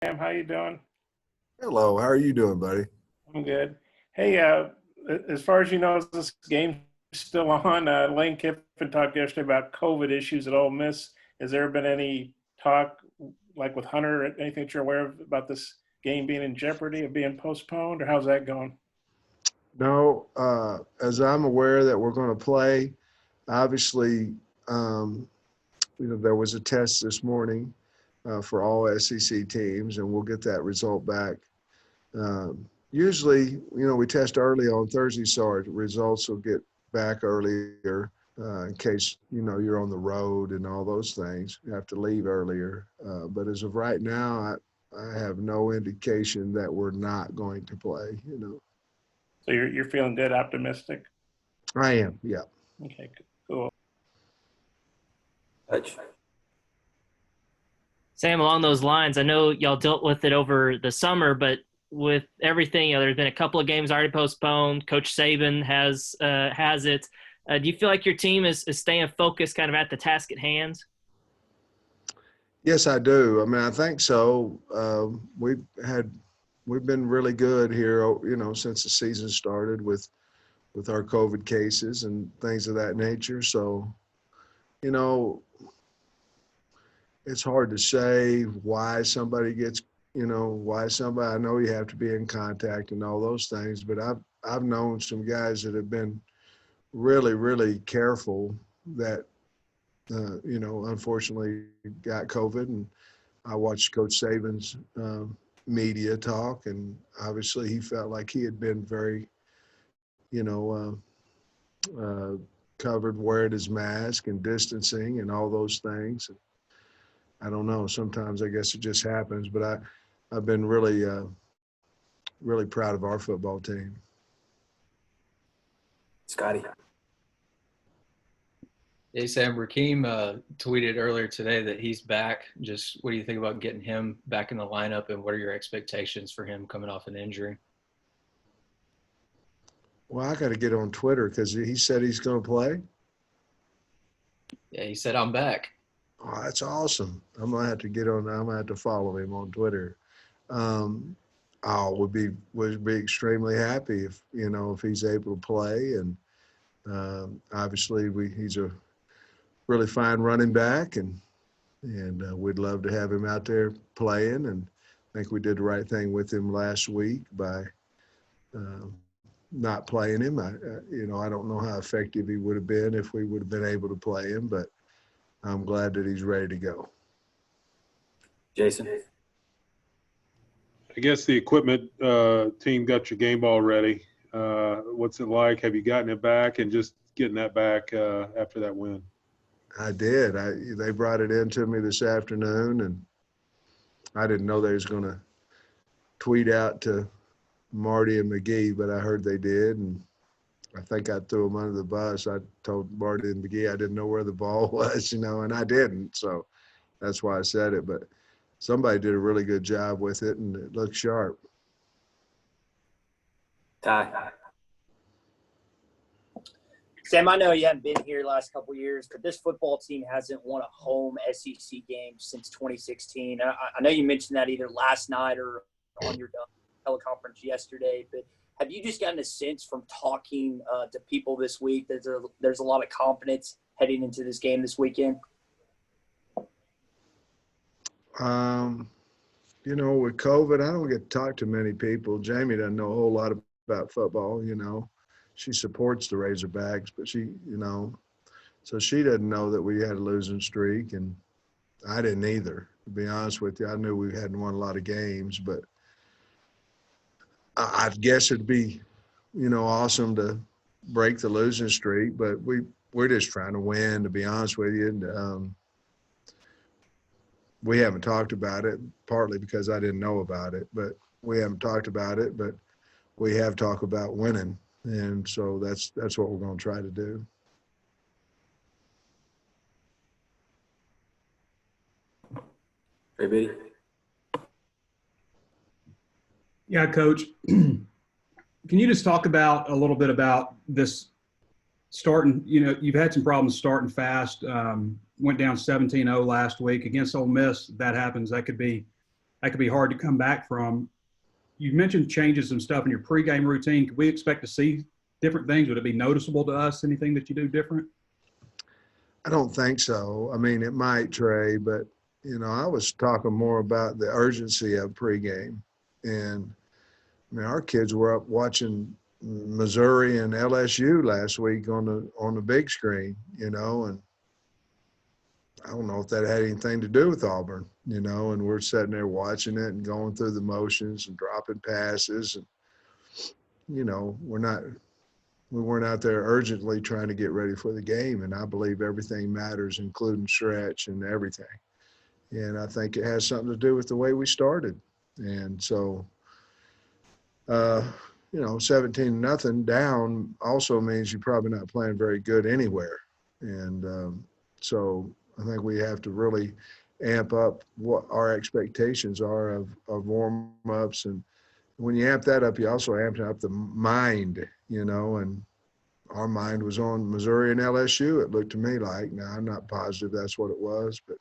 How you doing? Hello, how are you doing, buddy? I'm good. Hey, as far as you know, is this game still on? Lane Kiffin talked yesterday about COVID issues at Ole Miss. Has there been any talk, like with Hunter, anything that you're aware of about this game being in jeopardy of being postponed, or how's that going? No, as I'm aware that we're going to play, obviously, um, there was a test this morning for all SEC teams, and we'll get that result back. Usually, we test early on Thursday, so our results will get back earlier in case, you're on the road and all those things. You have to leave earlier. But as of right now, I have no indication that we're not going to play. So you're feeling good, optimistic? I am, yeah. Okay, cool. Touch. Sam, along those lines, I know y'all dealt with it over the summer, but with everything, there's been a couple of games already postponed. Coach Saban has it. Do you feel like your team is staying focused kind of at the task at hand? Yes, I do. I mean, I think so. We've been really good here, since the season started with our COVID cases and things of that nature. So, it's hard to say why somebody gets, I know you have to be in contact and all those things, but I've known some guys that have been really, really careful that, unfortunately got COVID. And I watched Coach Saban's media talk, and obviously he felt like he had been very, covered, wearing his mask and distancing and all those things. I don't know. Sometimes I guess it just happens, but I've been really, really proud of our football team. Scotty. Hey, Sam, Raheem tweeted earlier today that he's back. Just what do you think about getting him back in the lineup, and what are your expectations for him coming off an injury? Well, I got to get on Twitter because he said he's going to play. Yeah, he said, I'm back. Oh, that's awesome. I'm going to have to get on. I'm going to have to follow him on Twitter. I would be extremely happy if he's able to play. And obviously he's a really fine running back, and we'd love to have him out there playing. And I think we did the right thing with him last week by not playing him. I don't know how effective he would have been if we would have been able to play him, but I'm glad that he's ready to go. Jason. I guess the equipment team got your game ball ready. What's it like? Have you gotten it back, and just getting that back after that win? I did. They brought it in to me this afternoon, and I didn't know they was going to tweet out to Marty and McGee, but I heard they did, and I think I threw them under the bus. I told Marty and McGee I didn't know where the ball was, and I didn't, so that's why I said it. But somebody did a really good job with it, and it looked sharp. Ty. Sam, I know you haven't been here the last couple of years, but this football team hasn't won a home SEC game since 2016. I know you mentioned that either last night or on your teleconference yesterday, but have you just gotten a sense from talking to people this week that there's a lot of confidence heading into this game this weekend? With COVID, I don't get to talk to many people. Jamie doesn't know a whole lot about football, She supports the Razorbacks, but so she doesn't know that we had a losing streak, and I didn't either, to be honest with you. I knew we hadn't won a lot of games, but I guess it'd be, awesome to break the losing streak, but we're just trying to win, to be honest with you. And we haven't talked about it, partly because I didn't know about it, but we haven't talked about it, but we have talked about winning. And so that's what we're going to try to do. Trey Biddy. Yeah, Coach. Can you just talk a little bit about this starting? You've had some problems starting fast. Went down 17-0 last week against Ole Miss. That happens. That could be that could be hard to come back from. You mentioned changes and stuff in your pregame routine. Could we expect to see different things? Would it be noticeable to us, anything that you do different? I don't think so. I mean, it might, Trey, but, I was talking more about the urgency of pregame. And, I mean, our kids were up watching Missouri and LSU last week on the big screen, and I don't know if that had anything to do with Auburn, and we're sitting there watching it and going through the motions and dropping passes. And, we weren't out there urgently trying to get ready for the game. And I believe everything matters, including stretch and everything. And I think it has something to do with the way we started. And so, 17-0 down also means you're probably not playing very good anywhere. And so I think we have to really amp up what our expectations are of warm-ups. And when you amp that up, you also amp up the mind, and our mind was on Missouri and LSU, it looked to me like. Now, I'm not positive that's what it was, but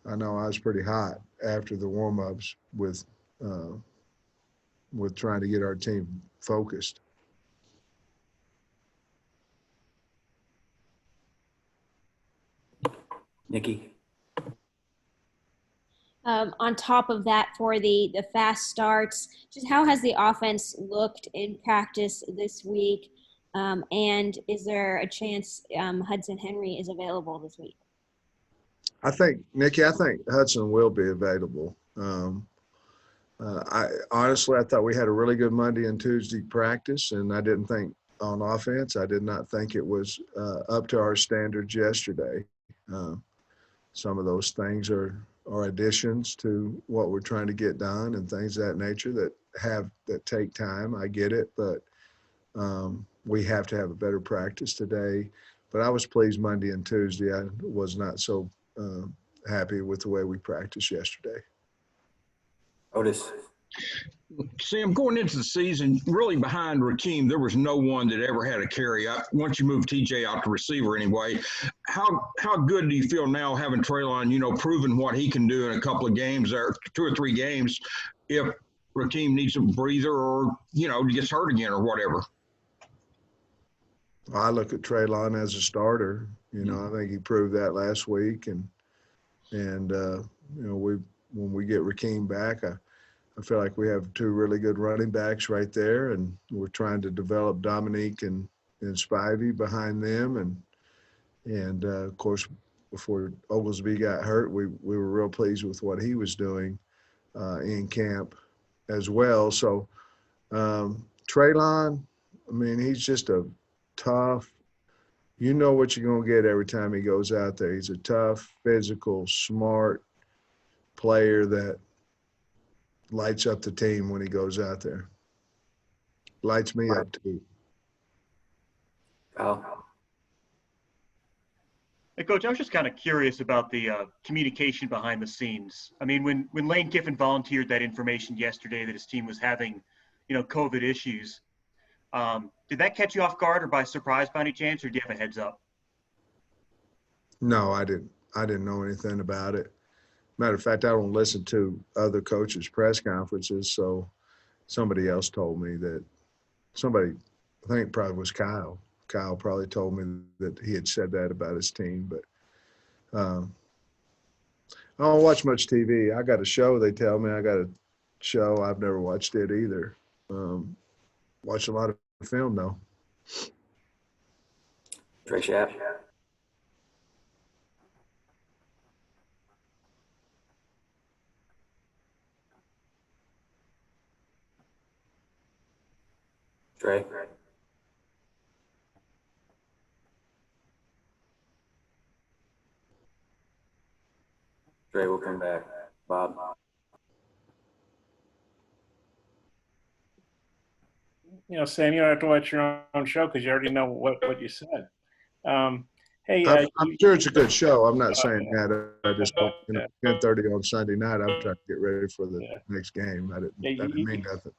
I know I was pretty hot after the warm-ups with trying to get our team focused. Nikki. On top of that, for the fast starts, just how has the offense looked in practice this week? And is there a chance Hudson Henry is available this week? Nikki, I think Hudson will be available. I thought we had a really good Monday and Tuesday practice, and I didn't think on offense, I did not think it was up to our standards yesterday. Some of those things are additions to what we're trying to get done and things of that nature that take time. I get it, but we have to have a better practice today. But I was pleased Monday and Tuesday. I was not so happy with the way we practiced yesterday. Otis. Sam, going into the season, really behind Rakeem, there was no one that ever had a carry. Once you move TJ out to receiver anyway, how good do you feel now having Treylon, proving what he can do in a couple of games or 2 or 3 games if Rakeem needs a breather or, gets hurt again or whatever? I look at Treylon as a starter. I think he proved that last week. And when we get Rakeem back, I feel like we have 2 really good running backs right there, and we're trying to develop Dominique and Spivey behind them. And of course, before Oglesby got hurt, we were real pleased with what he was doing in camp as well. So Treylon, I mean, he's just a tough, what you're going to get every time he goes out there. He's a tough, physical, smart player that lights up the team when he goes out there. Lights me up too. Hey, Coach, I was just kind of curious about the communication behind the scenes. I mean, when Lane Kiffin volunteered that information yesterday that his team was having, COVID issues, did that catch you off guard or by surprise by any chance, or do you have a heads up? No, I didn't know anything about it. Matter of fact, I don't listen to other coaches' press conferences, so somebody else told me that I think probably was Kyle. Kyle probably told me that he had said that about his team, but I don't watch much TV. I got a show, they tell me. I got a show. I've never watched it either. Watch a lot of film, though. Trey Schapp. Trey. Trey will come back. Bob. Sam, you don't have to watch your own show because you already know what you said. Hey, I'm sure it's a good show. I'm not saying that. I just 10:30 on Sunday night. I'm trying to get ready for the next game. I didn't mean nothing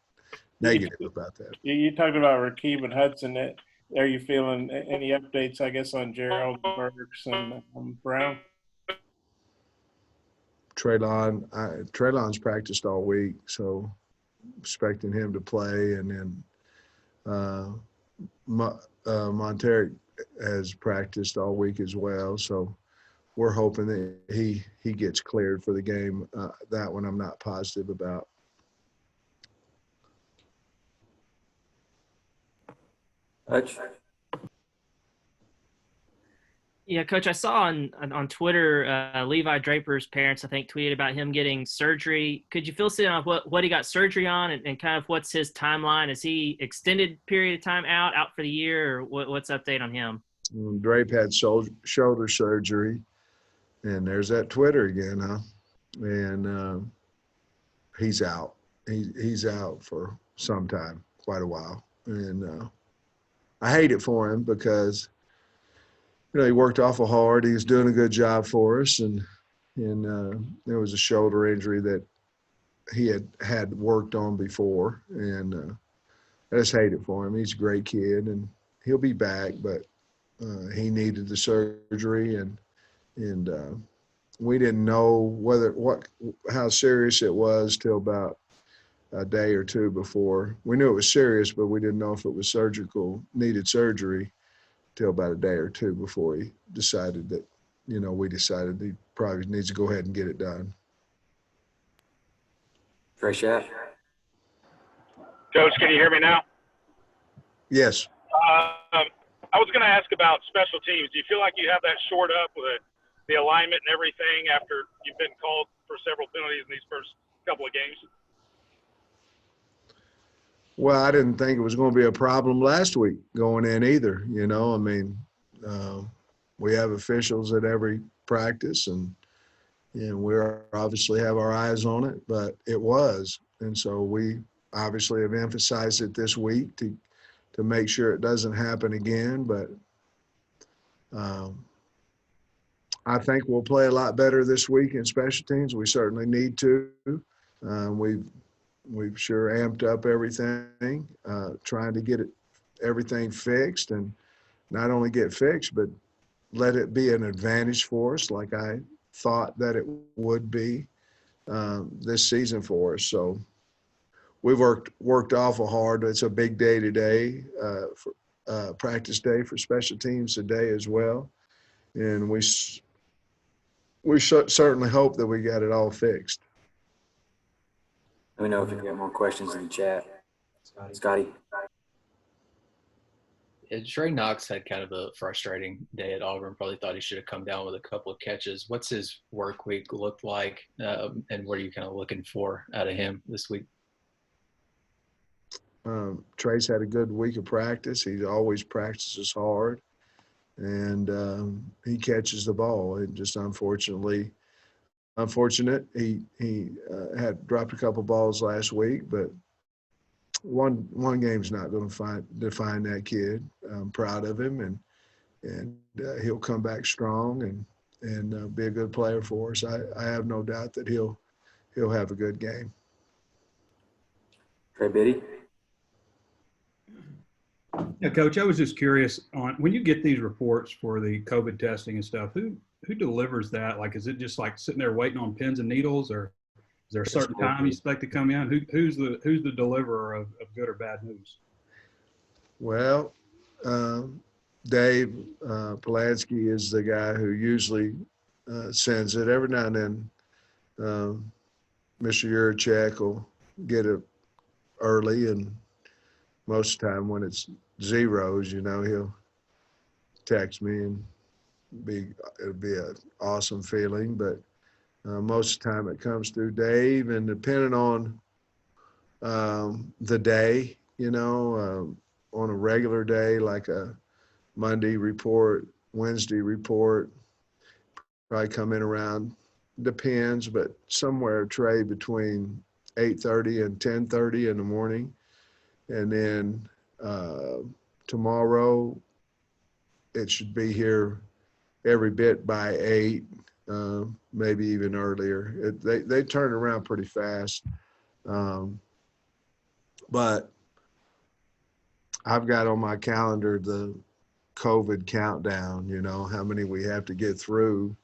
negative about that. You talked about Rakeem and Hudson. Are you feeling any updates, I guess, on Gerald Burks and Brown? Traylon's practiced all week, so expecting him to play. And then Monteric has practiced all week as well, so we're hoping that he gets cleared for the game. That one I'm not positive about. Hutch? Yeah, Coach, I saw on Twitter, Levi Draper's parents, I think, tweeted about him getting surgery. Could you fill us in on what he got surgery on and kind of what's his timeline? Is he extended period of time out for the year, or what's the update on him? Drape had shoulder surgery, and there's that Twitter again, huh? And he's out. He's out for some time, quite a while. And I hate it for him because – he worked awful hard. He was doing a good job for us, and there was a shoulder injury that he had worked on before, and I just hate it for him. He's a great kid, and he'll be back, but he needed the surgery, and we didn't know how serious it was till about a day or two before. We knew it was serious, but we didn't know if it was needed surgery, till about a day or two before he decided that, we decided he probably needs to go ahead and get it done. Trey Schapp? Coach, can you hear me now? Yes. I was going to ask about special teams. Do you feel like you have that shored up with the alignment and everything after you've been called for several penalties in these first couple of games? Well, I didn't think it was going to be a problem last week going in either. We have officials at every practice, and we obviously have our eyes on it, but it was. And so we obviously have emphasized it this week to make sure it doesn't happen again. But I think we'll play a lot better this week in special teams. We certainly need to. We've sure amped up everything, trying to get everything fixed, and not only get fixed, but let it be an advantage for us like I thought that it would be this season for us. So we've worked awful hard. It's a big day today, for practice day for special teams today as well. And we certainly hope that we got it all fixed. Let me know if you've got more questions in the chat. Scotty? Yeah, Trey Knox had kind of a frustrating day at Auburn. Probably thought he should have come down with a couple of catches. What's his work week look like, and what are you kind of looking for out of him this week? Trey's had a good week of practice. He always practices hard, and he catches the ball. It just unfortunate. He had dropped a couple balls last week, but one game's not going to define that kid. I'm proud of him, and he'll come back strong and be a good player for us. I have no doubt that he'll have a good game. Trey Biddy? Yeah, Coach, I was just curious on when you get these reports for the COVID testing and stuff, who delivers that? Like, is it just like sitting there waiting on pins and needles, or is there a certain time you expect to come in? Who's the deliverer of good or bad news? Well, Dave Polanski is the guy who usually sends it. Every now and then, Mr. Yurchek will get it early, and most of the time when it's zeros, he'll text me, and it'll be an awesome feeling. But most of the time it comes through Dave, and depending on the day, on a regular day, like a Monday report, Wednesday report, probably come in around, depends, but somewhere Trey between 8:30 and 10:30 in the morning. And then tomorrow it should be here every bit by 8, maybe even earlier. They turn around pretty fast. But I've got on my calendar the COVID countdown, how many we have to get through.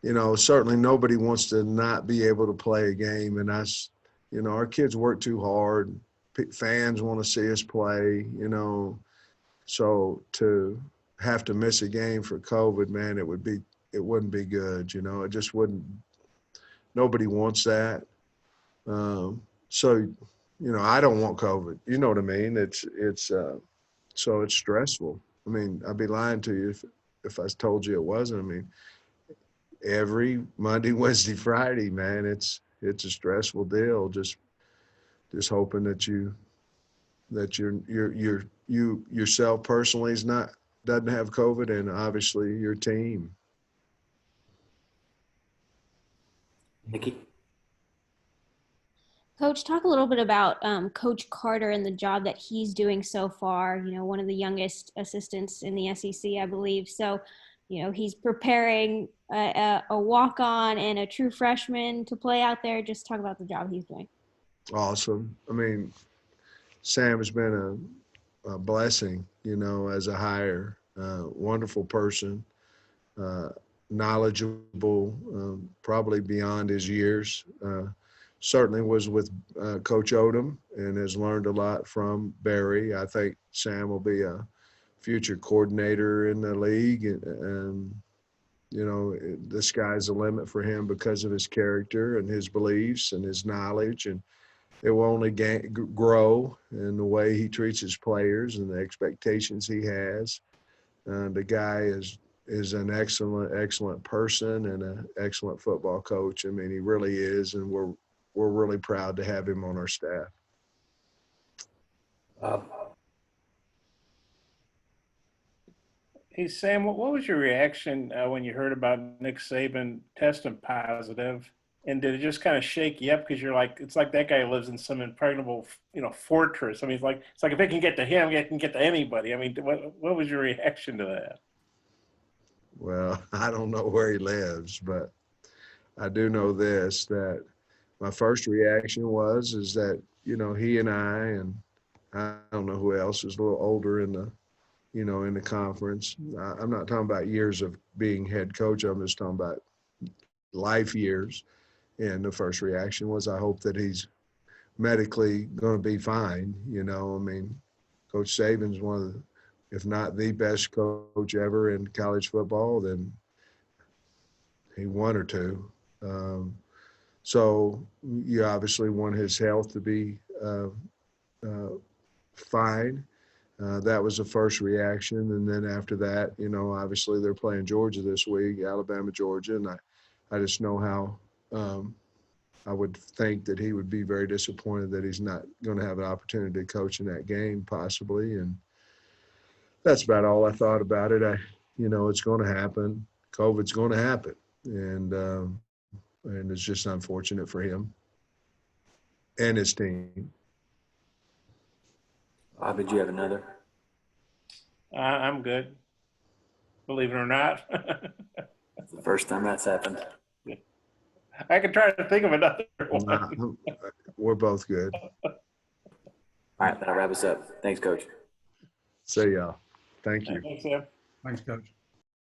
certainly nobody wants to not be able to play a game. And our kids work too hard. Fans want to see us play, So to have to miss a game for COVID, man, it wouldn't be good. It just wouldn't. Nobody wants that. So, I don't want COVID. You know what I mean? So it's stressful. I mean, I'd be lying to you if I told you it wasn't. I mean, every Monday, Wednesday, Friday, man, it's a stressful deal. Just hoping that you yourself personally doesn't have COVID, and obviously your team. Nikki? Coach, talk a little bit about Coach Carter and the job that he's doing so far. One of the youngest assistants in the SEC, I believe. So, he's preparing a walk-on and a true freshman to play out there. Just talk about the job he's doing. Awesome. I mean, Sam has been a blessing, as a hire. Wonderful person, knowledgeable, probably beyond his years. Certainly was with Coach Odom and has learned a lot from Barry. I think Sam will be a future coordinator in the league. And the sky's the limit for him because of his character and his beliefs and his knowledge. And it will only grow in the way he treats his players and the expectations he has. The guy is an excellent person and an excellent football coach. I mean, he really is, and we're really proud to have him on our staff. Hey, Sam, what was your reaction when you heard about Nick Saban testing positive? And did it just kind of shake you up because you're like, it's like that guy lives in some impregnable, fortress. I mean, it's like if it can get to him, it can get to anybody. I mean, what was your reaction to that? Well, I don't know where he lives, but I do know this, that my first reaction is that, he and I don't know who else is a little older in the conference. I'm not talking about years of being head coach. I'm just talking about life years. And the first reaction was, I hope that he's medically going to be fine. I mean, Coach Saban's one of the, if not the best coach ever in college football, then he one or two. So you obviously want his health to be fine. That was the first reaction. And then after that, obviously they're playing Georgia this week, Alabama, Georgia. And I just know how I would think that he would be very disappointed that he's not going to have an opportunity to coach in that game possibly. And that's about all I thought about it. It's going to happen. COVID's going to happen. And it's just unfortunate for him and his team. Bob, did you have another? I'm good. Believe it or not. That's the first time that's happened. I can try to think of another one. We're both good. All right, that'll wrap us up. Thanks, Coach. See y'all. Thank you. Thanks, Sam. Thanks, Coach.